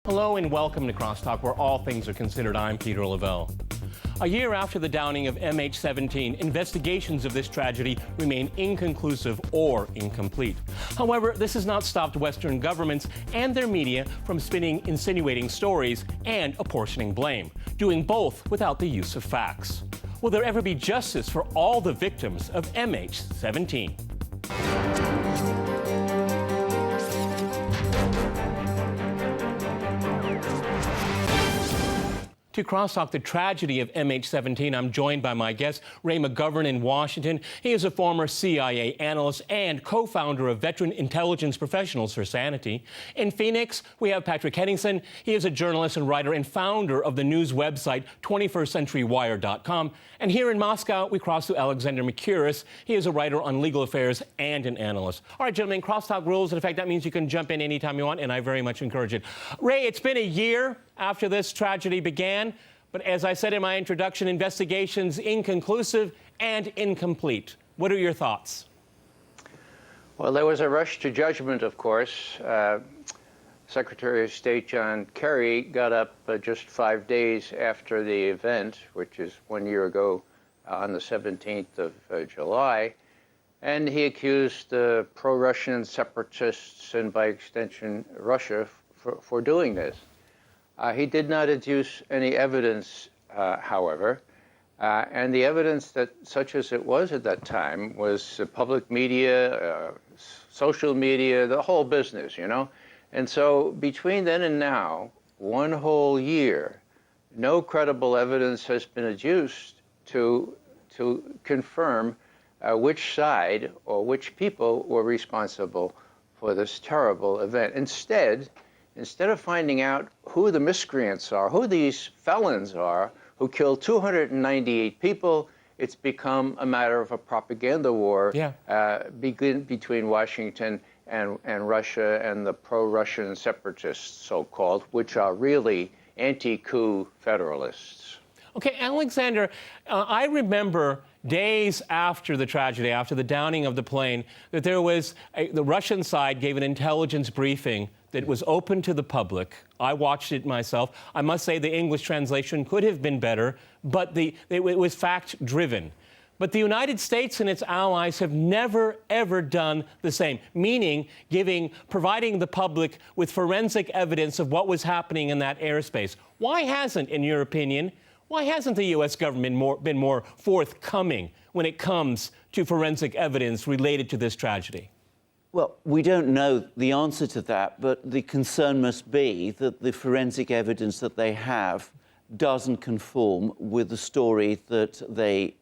Hello and welcome to CrossTalk, where all things are considered. I'm Peter Lavelle. A year after the downing of MH17, investigations of this tragedy remain inconclusive or incomplete. However, this has not stopped Western governments and their media from spinning insinuating stories and apportioning blame, doing both without the use of facts. Will there ever be justice for all the victims of MH17? To CrossTalk, the tragedy of MH17, I'm joined by my guest, Ray McGovern in Washington. He is a former CIA analyst and co-founder of Veteran Intelligence Professionals for Sanity. In Phoenix, we have Patrick Henningsen. He is a journalist and writer and founder of the news website 21stCenturyWire.com. And here in Moscow, we cross to Alexander Mercouris. He is a writer on legal affairs and an analyst. All right, gentlemen, CrossTalk rules. In fact, that means you can jump in anytime you want, and I very much encourage it. Ray, it's been a year after this tragedy began, but as I said in my introduction, investigations inconclusive and incomplete. What are your thoughts? Well, there was a rush to judgment, of course. Secretary of State John Kerry got up just 5 days after the event, which is 1 year ago on the 17th of July, and he accused the pro-Russian separatists and, by extension, Russia for doing this. He did not adduce any evidence, however, and the evidence that, such as it was at that time, was public media, social media, the whole business, you know. And so between then and now, 1 whole year, no credible evidence has been adduced to confirm which side or which people were responsible for this terrible event. Instead of finding out who the miscreants are, who these felons are, who killed 298 people, it's become a matter of a propaganda war between Washington and Russia and the pro-Russian separatists, so-called, which are really anti-coup federalists. Okay, Alexander, I remember days after the tragedy, after the downing of the plane, that there was the Russian side gave an intelligence briefing that was open to the public. I watched it myself. I must say the English translation could have been better, but it was fact-driven. But the United States and its allies have never, ever done the same, meaning providing the public with forensic evidence of what was happening in that airspace. Why hasn't, in your opinion, why hasn't the U.S. government been more forthcoming when it comes to forensic evidence related to this tragedy? Well, we don't know the answer to that, but the concern must be that the forensic evidence that they have doesn't conform with the story that they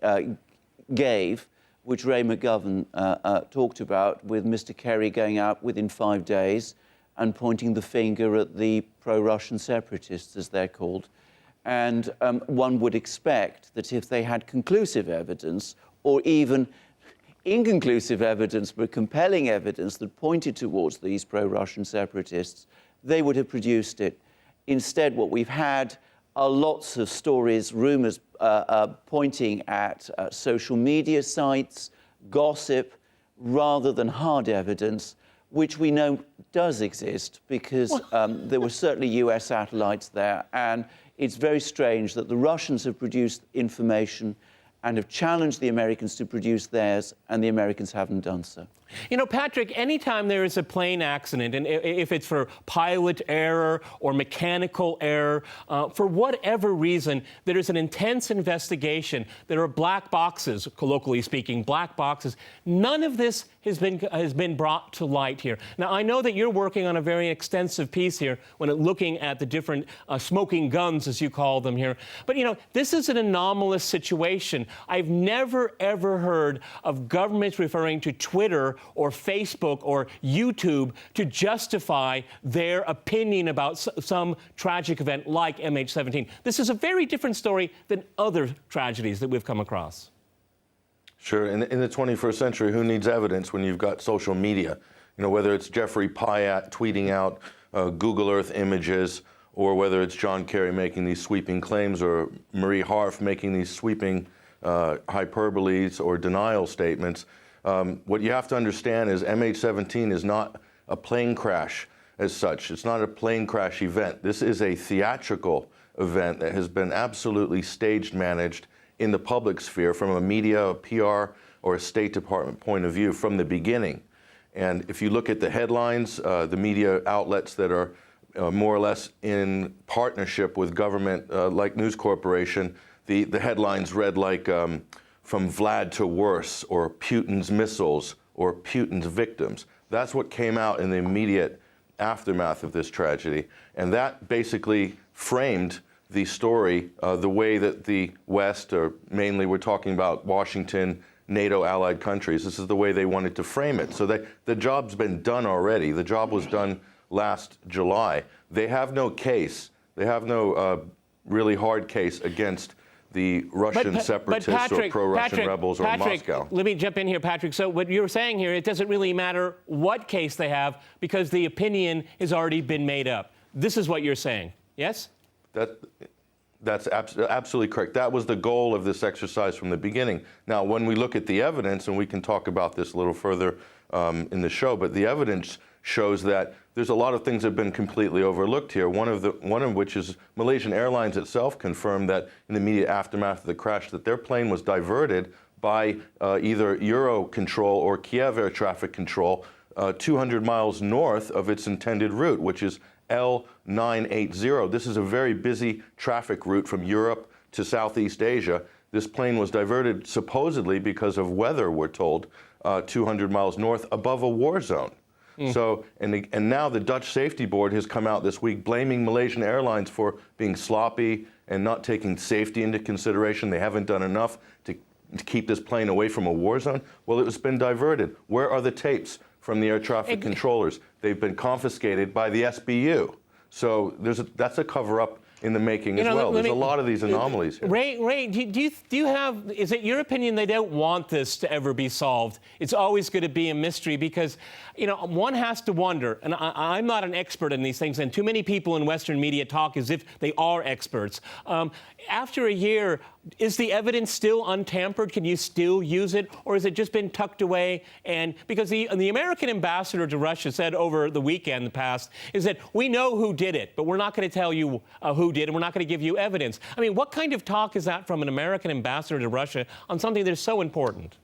gave, which Ray McGovern talked about, with Mr. Kerry going out within 5 days and pointing the finger at the pro-Russian separatists, as they're called. And one would expect that if they had conclusive evidence, or even inconclusive evidence, but compelling evidence that pointed towards these pro-Russian separatists, they would have produced it. Instead, what we've had are lots of stories, rumors pointing at social media sites, gossip, rather than hard evidence, which we know does exist because there were certainly US satellites there, and it's very strange that the Russians have produced information and have challenged the Americans to produce theirs, and the Americans haven't done so. You know, Patrick, anytime there is a plane accident, and if it's for pilot error or mechanical error, for whatever reason, there is an intense investigation. There are black boxes, colloquially speaking, black boxes. None of this has been brought to light here. Now, I know that you're working on a very extensive piece here when looking at the different smoking guns, as you call them here. But, you know, this is an anomalous situation. I've never, ever heard of governments referring to Twitter or Facebook or YouTube to justify their opinion about some tragic event like MH17. This is a very different story than other tragedies that we've come across. Sure. In the 21st century, who needs evidence when you've got social media? You know, whether it's Jeffrey Pyatt tweeting out Google Earth images, or whether it's John Kerry making these sweeping claims, or Marie Harf making these sweeping hyperboles or denial statements. What you have to understand is MH17 is not a plane crash. as such. It's not a plane crash event. This is a theatrical event that has been absolutely staged, managed in the public sphere from a media, a PR, or a State Department point of view from the beginning. And if you look at the headlines, the media outlets that are more or less in partnership with government, like News Corporation, the headlines read like from Vlad to worse, or Putin's missiles, or Putin's victims. That's what came out in the immediate aftermath of this tragedy. And that basically framed the story the way that the West, or mainly we're talking about Washington, NATO allied countries, this is the way they wanted to frame it. So the job's been done already. The job was done last July. They have no case. They have no really hard case against the Russian separatists or pro-Russian rebels or Moscow. Let me jump in here, Patrick. So what you're saying here, it doesn't really matter what case they have because the opinion has already been made up. This is what you're saying, yes? That's absolutely correct. That was the goal of this exercise from the beginning. Now, when we look at the evidence, and we can talk about this a little further in the show, but the evidence shows that there's a lot of things that have been completely overlooked here. One of which is Malaysian Airlines itself confirmed that in the immediate aftermath of the crash that their plane was diverted by either Eurocontrol or Kiev air traffic control 200 miles north of its intended route, which is L980. This is a very busy traffic route from Europe to Southeast Asia. This plane was diverted supposedly because of weather, we're told, 200 miles north above a war zone. So, and now the Dutch Safety Board has come out this week blaming Malaysian Airlines for being sloppy and not taking safety into consideration. They haven't done enough to keep this plane away from a war zone. Well, it's been diverted. Where are the tapes from the air traffic controllers? They've been confiscated by the SBU. So that's a cover-up in the making as well. There's a lot of these anomalies here. Ray, do you have, is it your opinion they don't want this to ever be solved? It's always going to be a mystery because, one has to wonder, and I'm not an expert in these things, and too many people in Western media talk as if they are experts. After a year, is the evidence still untampered? Can you still use it? Or has it just been tucked away? And because the American ambassador to Russia said over the weekend, the past, is that we know who did it, but we're not going to tell you who did, and we're not going to give you evidence. I mean, what kind of talk is that from an American ambassador to Russia on something that's so important?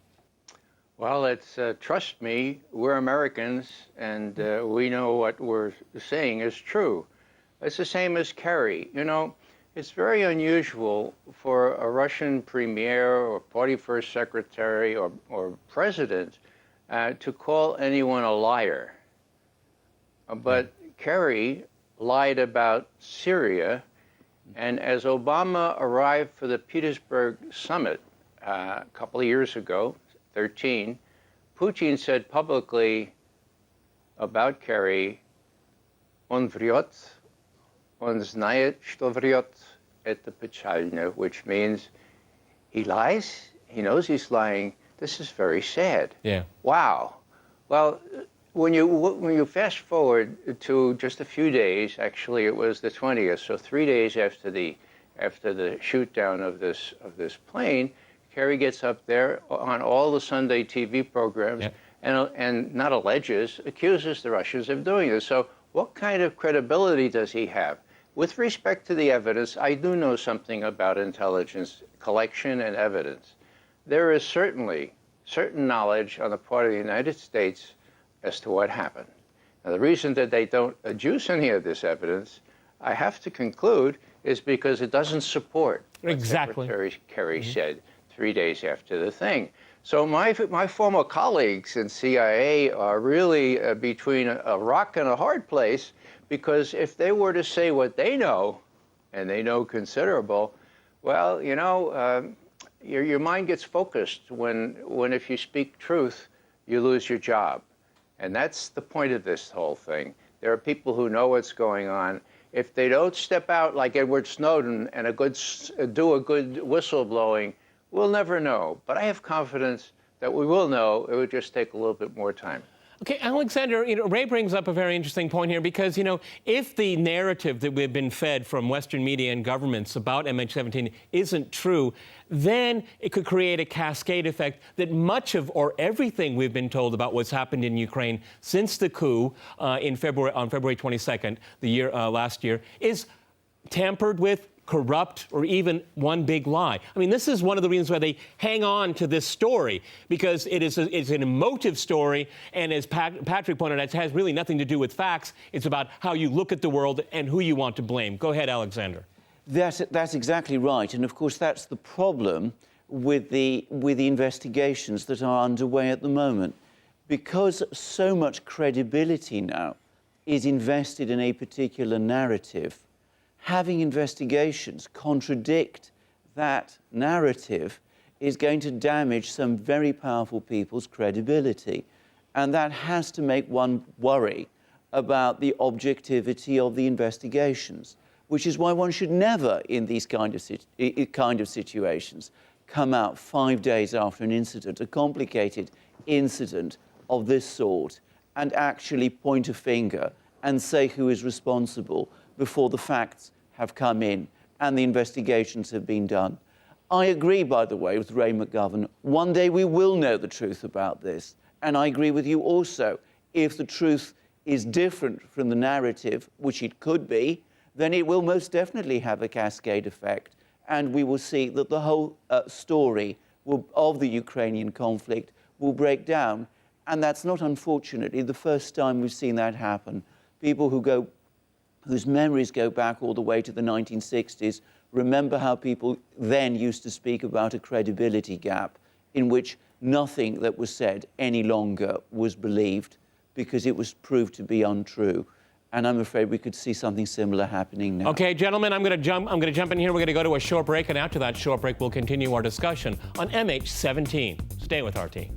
Well, it's, trust me, we're Americans, and we know what we're saying is true. It's the same as Kerry. It's very unusual for a Russian premier or party first secretary or president to call anyone a liar. But Kerry lied about Syria, and as Obama arrived for the Petersburg summit a couple of years ago, 13, Putin said publicly about Kerry, on vryot, on znает, что врет, это печально, which means he lies, he knows he's lying. This is very sad. Yeah. Wow. Well, when you fast forward to just a few days, actually it was the 20th, so 3 days after the shoot down of this plane, Kerry gets up there on all the Sunday TV programs. Yep. and not alleges, accuses the Russians of doing this. So what kind of credibility does he have? With respect to the evidence, I do know something about intelligence collection and evidence. There is certainly certain knowledge on the part of the United States as to what happened. Now, the reason that they don't adduce any of this evidence, I have to conclude, is because it doesn't support what Secretary Kerry said 3 days after the thing. So my former colleagues in CIA are really between a rock and a hard place, because if they were to say what they know, and they know considerable, well, you know, your mind gets focused when if you speak truth, you lose your job. And that's the point of this whole thing. There are people who know what's going on. If they don't step out like Edward Snowden and do a good whistleblowing, we'll never know. But I have confidence that we will know. It would just take a little bit more time. Okay, Alexander, Ray brings up a very interesting point here because, if the narrative that we've been fed from Western media and governments about MH17 isn't true, then it could create a cascade effect that much of or everything we've been told about what's happened in Ukraine since the coup on February 22nd, last year, is tampered with, corrupt, or even one big lie. I mean, this is one of the reasons why they hang on to this story, because it's an emotive story, and as Patrick pointed out, it has really nothing to do with facts. It's about how you look at the world and who you want to blame. Go ahead, Alexander. That's exactly right, and of course that's the problem with the investigations that are underway at the moment, because so much credibility now is invested in a particular narrative. Having investigations contradict that narrative is going to damage some very powerful people's credibility. And that has to make one worry about the objectivity of the investigations, which is why one should never, in these kind of situations, come out 5 days after an incident, a complicated incident of this sort, and actually point a finger and say who is responsible before the facts have come in and the investigations have been done. I agree, by the way, with Ray McGovern. One day we will know the truth about this. And I agree with you also. If the truth is different from the narrative, which it could be, then it will most definitely have a cascade effect. And we will see that the whole story of the Ukrainian conflict will break down. And that's not, unfortunately, the first time we've seen that happen. People whose memories go back all the way to the 1960s, remember how people then used to speak about a credibility gap in which nothing that was said any longer was believed because it was proved to be untrue. And I'm afraid we could see something similar happening now. Okay, gentlemen, I'm going to jump in here. We're going to go to a short break, and after that short break, we'll continue our discussion on MH17. Stay with RT.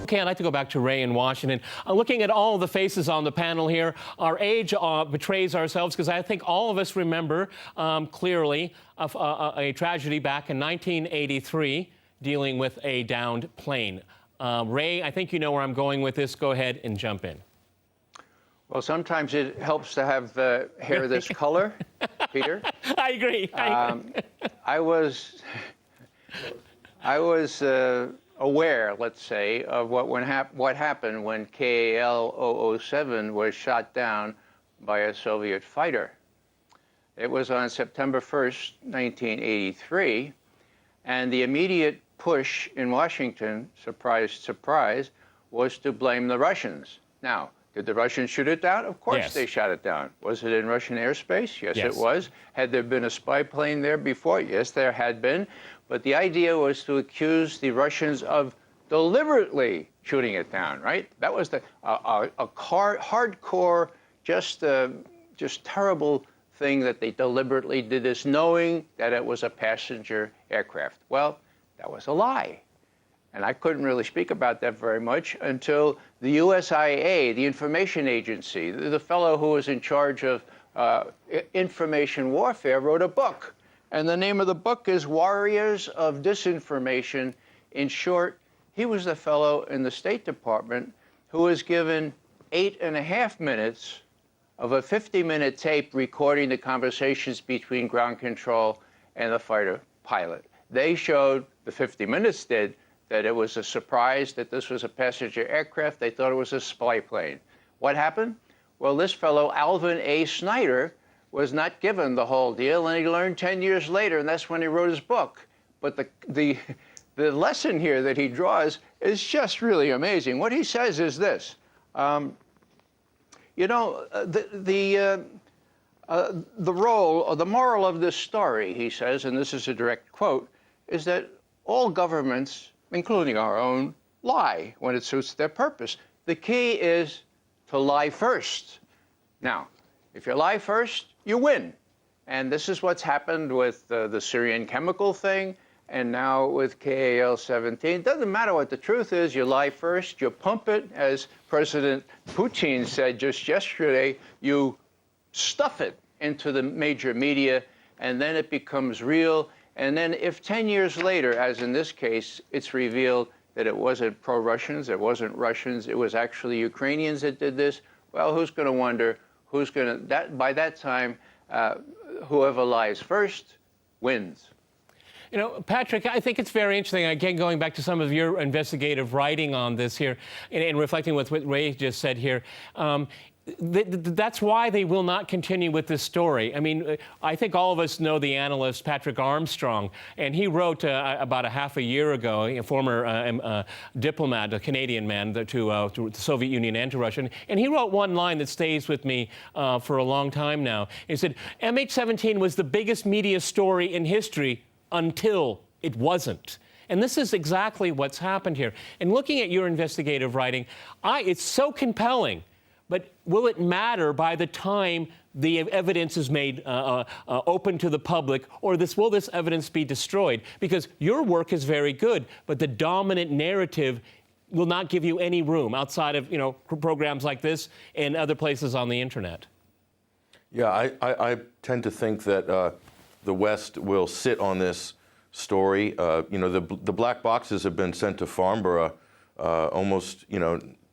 Okay, I'd like to go back to Ray in Washington. Looking at all the faces on the panel here, our age betrays ourselves, because I think all of us remember clearly a tragedy back in 1983 dealing with a downed plane. Ray, I think you know where I'm going with this. Go ahead and jump in. Well, sometimes it helps to have hair this color, Peter. I agree. I was aware, let's say, of what happened when KAL 007 was shot down by a Soviet fighter. It was on September 1st, 1983, and the immediate push in Washington, surprise, surprise, was to blame the Russians. Now, did the Russians shoot it down? Of course they shot it down. Was it in Russian airspace? Yes, it was. Had there been a spy plane there before? Yes, there had been. But the idea was to accuse the Russians of deliberately shooting it down, right? That was hardcore, just terrible thing that they deliberately did this, knowing that it was a passenger aircraft. Well, that was a lie. And I couldn't really speak about that very much until the USIA, the information agency, the fellow who was in charge of information warfare, wrote a book. And the name of the book is Warriors of Disinformation. In short, he was the fellow in the State Department who was given 8.5 minutes of a 50-minute tape recording the conversations between ground control and the fighter pilot. They showed, the 50 minutes did, that it was a surprise that this was a passenger aircraft. They thought it was a spy plane. What happened? Well, this fellow, Alvin A. Snyder, was not given the whole deal, and he learned 10 years later, and that's when he wrote his book. But the lesson here that he draws is just really amazing. What he says is this. You know, the role, or the moral of this story, he says, and this is a direct quote, is that all governments, including our own, lie when it suits their purpose. The key is to lie first. Now, if you lie first, you win. And this is what's happened with the Syrian chemical thing, and now with KAL-17. Doesn't matter what the truth is, you lie first, you pump it, as President Putin said just yesterday, you stuff it into the major media, and then it becomes real. And then if 10 years later, as in this case, it's revealed that it wasn't pro-Russians, it wasn't Russians, it was actually Ukrainians that did this, well, who's going to wonder? Who's going to, by that time, whoever lies first wins. You know, Patrick, I think it's very interesting, again, going back to some of your investigative writing on this here and reflecting with what Ray just said here. That's why they will not continue with this story. I mean, I think all of us know the analyst Patrick Armstrong, and he wrote about a half a year ago, a former diplomat, a Canadian man, to the Soviet Union and to Russia, and he wrote one line that stays with me for a long time now. He said, MH17 was the biggest media story in history until it wasn't. And this is exactly what's happened here. And looking at your investigative writing, it's so compelling. But will it matter by the time the evidence is made open to the public, or will this evidence be destroyed? Because your work is very good, but the dominant narrative will not give you any room outside of programs like this and other places on the internet. Yeah, I tend to think that the West will sit on this story. The black boxes have been sent to Farnborough almost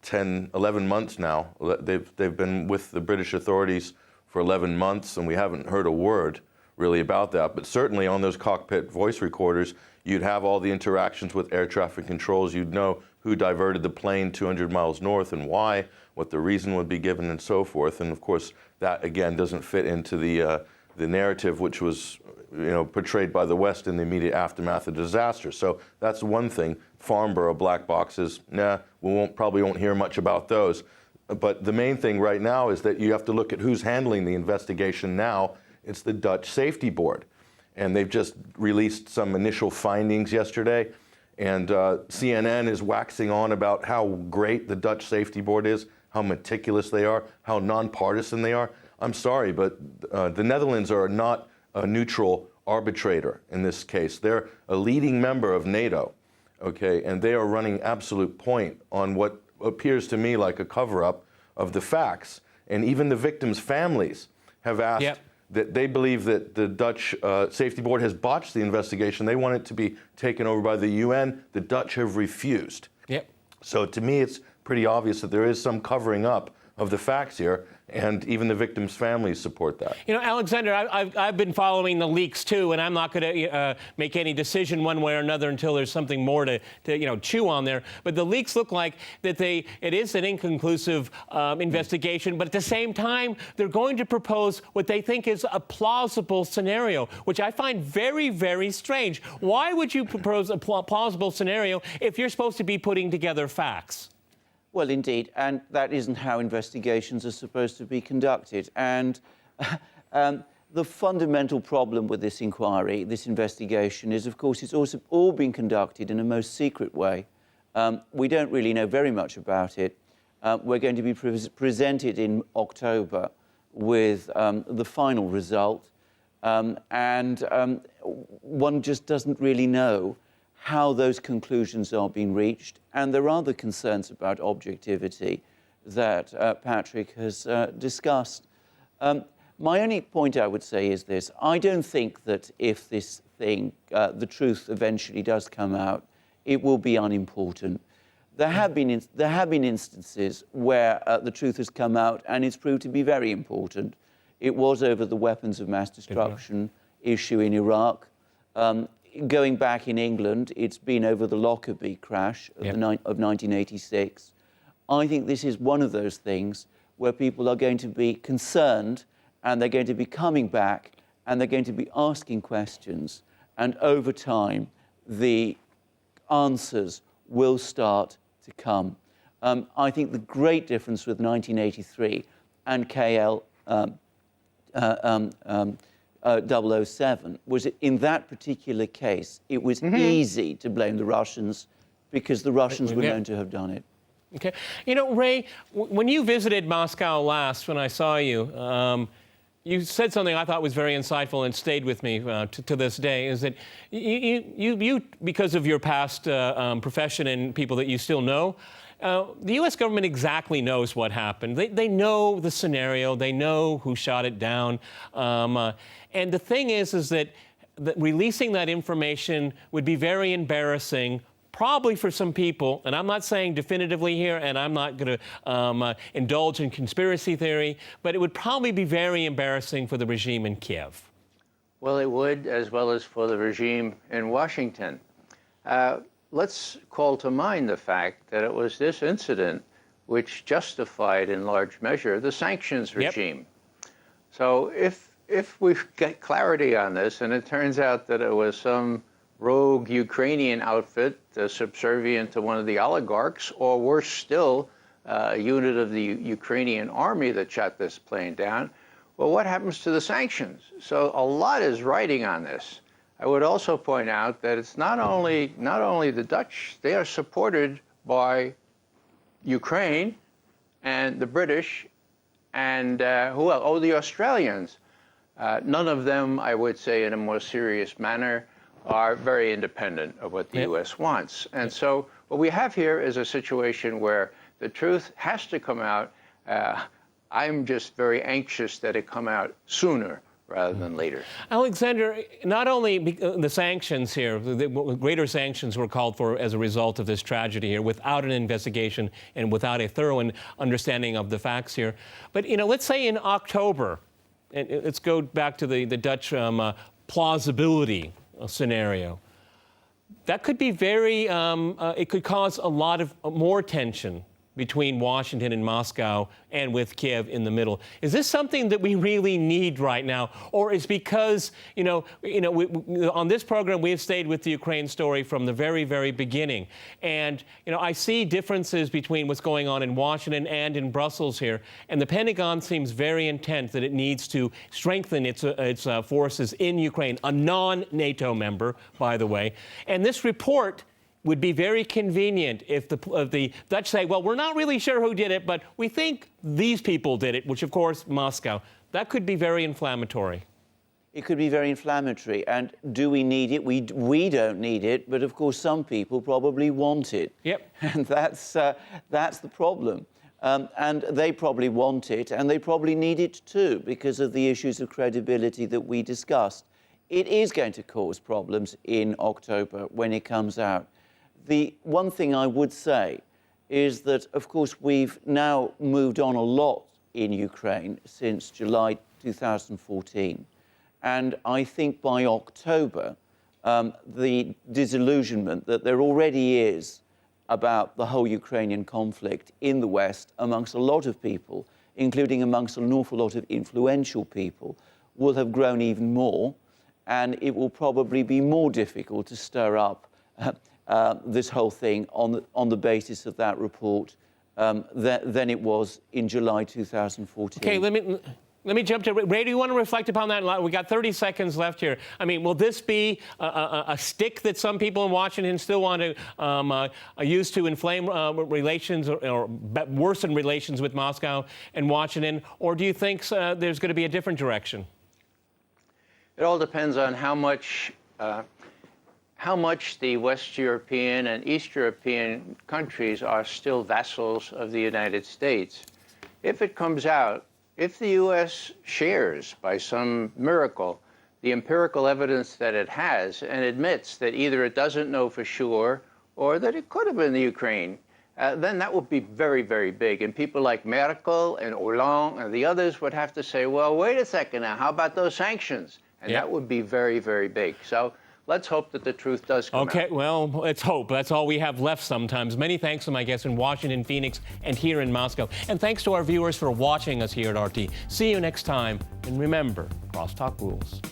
10, 11 months now. They've been with the British authorities for 11 months, and we haven't heard a word really about that. But certainly on those cockpit voice recorders, you'd have all the interactions with air traffic controls. You'd know who diverted the plane 200 miles north and why, what the reason would be given, and so forth. And of course, that again doesn't fit into the narrative which was portrayed by the West in the immediate aftermath of disaster. So that's one thing. Farnborough black boxes, we probably won't hear much about those. But the main thing right now is that you have to look at who's handling the investigation now. It's the Dutch Safety Board. And they've just released some initial findings yesterday. And CNN is waxing on about how great the Dutch Safety Board is, how meticulous they are, how nonpartisan they are. I'm sorry, but the Netherlands are not a neutral arbitrator in this case. They're a leading member of NATO, okay, and they are running absolute point on what appears to me like a cover-up of the facts. And even the victims' families have asked that they believe that the Dutch Safety Board has botched the investigation. They want it to be taken over by the UN. The Dutch have refused. So to me, it's pretty obvious that there is some covering up of the facts here, and even the victims' families support that. Alexander, I've been following the leaks too, and I'm not going to make any decision one way or another until there's something more to chew on there. But the leaks look like that it is an inconclusive investigation, but at the same time, they're going to propose what they think is a plausible scenario, which I find very, very strange. Why would you propose a plausible scenario if you're supposed to be putting together facts? Well, indeed, and that isn't how investigations are supposed to be conducted. And the fundamental problem with this inquiry, this investigation, is, of course, it's also all been conducted in a most secret way. We don't really know very much about it. We're going to be presented in October with the final result, and one just doesn't really know how those conclusions are being reached. And there are the concerns about objectivity that Patrick has discussed. My only point I would say is this. I don't think that if this thing, the truth eventually does come out, it will be unimportant. There have been instances where the truth has come out and it's proved to be very important. It was over the weapons of mass destruction issue in Iraq. Going back in England, it's been over the Lockerbie crash of 1986. I think this is one of those things where people are going to be concerned, and they're going to be coming back, and they're going to be asking questions. And over time, the answers will start to come. I think the great difference with 1983 and KL 007 was that in that particular case, it was easy to blame the Russians because the Russians were known to have done it. Okay. Ray, when you visited Moscow last, when I saw you, you said something I thought was very insightful and stayed with me to this day, is that you because of your past profession and people that you still know, the U.S. government exactly knows what happened. They know the scenario. They know who shot it down. And the thing is that releasing that information would be very embarrassing, probably for some people, and I'm not saying definitively here, and I'm not going to indulge in conspiracy theory, but it would probably be very embarrassing for the regime in Kiev. Well, it would, as well as for the regime in Washington. Let's call to mind the fact that it was this incident which justified, in large measure, the sanctions regime. Yep. So if we get clarity on this, and it turns out that it was some rogue Ukrainian outfit subservient to one of the oligarchs, or worse still, a unit of the Ukrainian army that shot this plane down, well, what happens to the sanctions? So a lot is riding on this. I would also point out that it's not only the Dutch, they are supported by Ukraine and the British and who else? Oh, the Australians. None of them, I would say, in a more serious manner, are very independent of what the U.S. wants. And so what we have here is a situation where the truth has to come out. I'm just very anxious that it come out sooner rather than later. Alexander, not only the sanctions here, the greater sanctions were called for as a result of this tragedy here, without an investigation and without a thorough understanding of the facts here. But, let's say in October, and let's go back to the Dutch plausibility scenario. That could be it could cause a lot of more tension between Washington and Moscow and with Kiev in the middle. Is this something that we really need right now? Or is because, on this program, we have stayed with the Ukraine story from the very, very beginning. And, I see differences between what's going on in Washington and in Brussels here. And the Pentagon seems very intent that it needs to strengthen its forces in Ukraine, a non-NATO member, by the way. And this report would be very convenient if the Dutch say, well, we're not really sure who did it, but we think these people did it, which, of course, Moscow. That could be very inflammatory. It could be very inflammatory. And do we need it? We don't need it, but, of course, some people probably want it. Yep. And that's the problem. And they probably want it, and they probably need it too, because of the issues of credibility that we discussed. It is going to cause problems in October when it comes out. The one thing I would say is that, of course, we've now moved on a lot in Ukraine since July 2014. And I think by October, the disillusionment that there already is about the whole Ukrainian conflict in the West amongst a lot of people, including amongst an awful lot of influential people, will have grown even more. And it will probably be more difficult to stir up this whole thing on the basis of that report than it was in July 2014. Okay, let me jump to Ray. Do you want to reflect upon that? We got 30 seconds left here. I mean, will this be a stick that some people in Washington still want to use to inflame relations or worsen relations with Moscow and Washington, or do you think there's going to be a different direction? It all depends on how much the West European and East European countries are still vassals of the United States. If it comes out, if the U.S. shares by some miracle the empirical evidence that it has and admits that either it doesn't know for sure or that it could have been the Ukraine, then that would be very, very big. And people like Merkel and Hollande and the others would have to say, well, wait a second now, how about those sanctions? And that would be very, very big. So let's hope that the truth does come out. Okay, well, let's hope. That's all we have left sometimes. Many thanks to my guests in Washington, Phoenix, and here in Moscow. And thanks to our viewers for watching us here at RT. See you next time. And remember, CrossTalk rules.